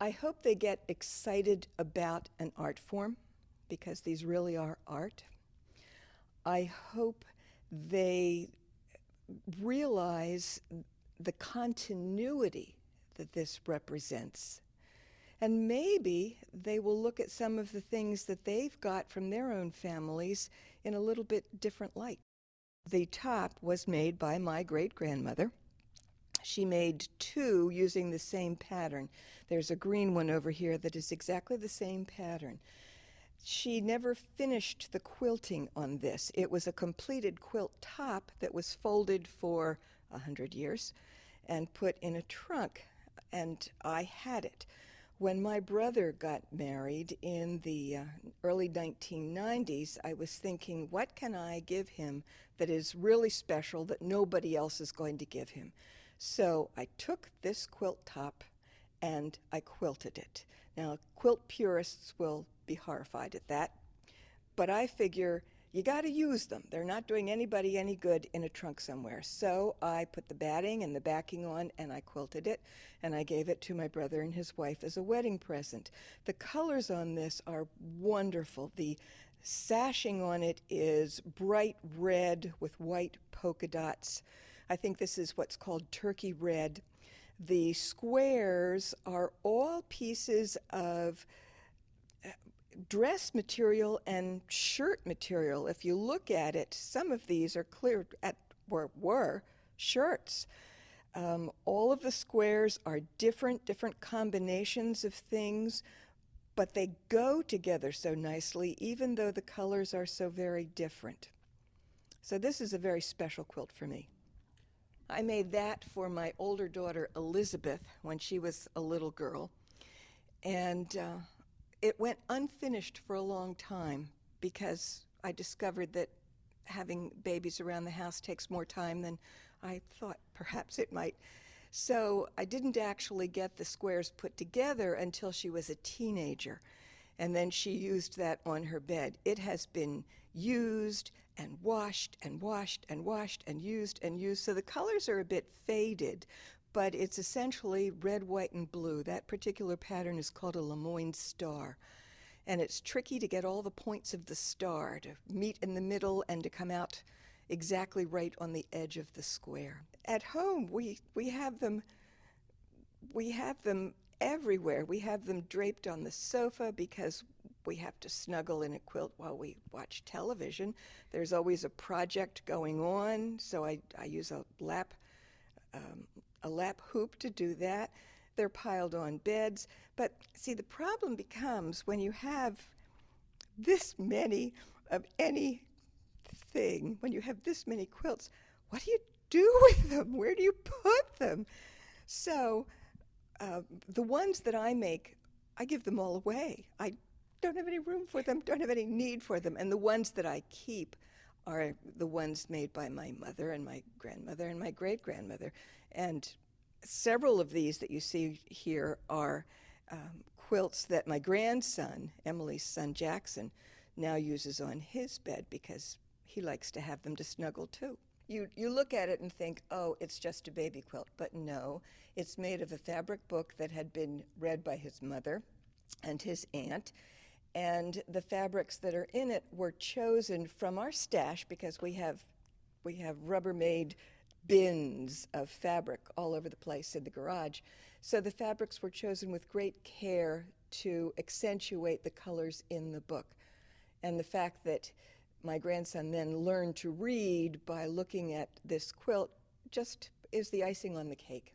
I hope they get excited about an art form, because these really are art. I hope they realize the continuity that this represents. And maybe they will look at some of the things that they've got from their own families in a little bit different light. The top was made by my great-grandmother. She made two using the same pattern. There's a green one over here that is exactly the same pattern. She never finished the quilting on this. It was a completed quilt top that was folded for 100 years and put in a trunk, and I had it. When my brother got married in the early 1990s, I was thinking, what can I give him that is really special that nobody else is going to give him? So I took this quilt top and I quilted it. Now, quilt purists will be horrified at that, but I figure you got to use them. They're not doing anybody any good in a trunk somewhere. So I put the batting and the backing on and I quilted it, and I gave it to my brother and his wife as a wedding present. The colors on this are wonderful. The sashing on it is bright red with white polka dots. I think this is what's called turkey red. The squares are all pieces of dress material and shirt material. If you look at it, some of these are clear were shirts. All of the squares are different combinations of things, but they go together so nicely, even though the colors are so very different. So this is a very special quilt for me. I made that for my older daughter Elizabeth when she was a little girl, and it went unfinished for a long time because I discovered that having babies around the house takes more time than I thought perhaps it might. So I didn't actually get the squares put together until she was a teenager, and then she used that on her bed. It has been used and washed and washed and washed and used, so the colors are a bit faded, but it's essentially red, white, and blue. That particular pattern is called a Lemoyne star, and it's tricky to get all the points of the star to meet in the middle and to come out exactly right on the edge of the square. At home, we have them everywhere. We have them draped on the sofa because we have to snuggle in a quilt while we watch television. There's always a project going on, so I use a lap hoop to do that. They're piled on beds. But see, the problem becomes when you have this many of anything, when you have this many quilts, what do you do with them? Where do you put them? So the ones that I make, I give them all away. I don't have any room for them, don't have any need for them. And the ones that I keep are the ones made by my mother and my grandmother and my great-grandmother. And several of these that you see here are quilts that my grandson, Emily's son Jackson, now uses on his bed because he likes to have them to snuggle too. You look at it and think, oh, it's just a baby quilt, but no. It's made of a fabric book that had been read by his mother and his aunt, and the fabrics that are in it were chosen from our stash because we have Rubbermaid bins of fabric all over the place in the garage. So the fabrics were chosen with great care to accentuate the colors in the book. And the fact that my grandson then learned to read by looking at this quilt just is the icing on the cake.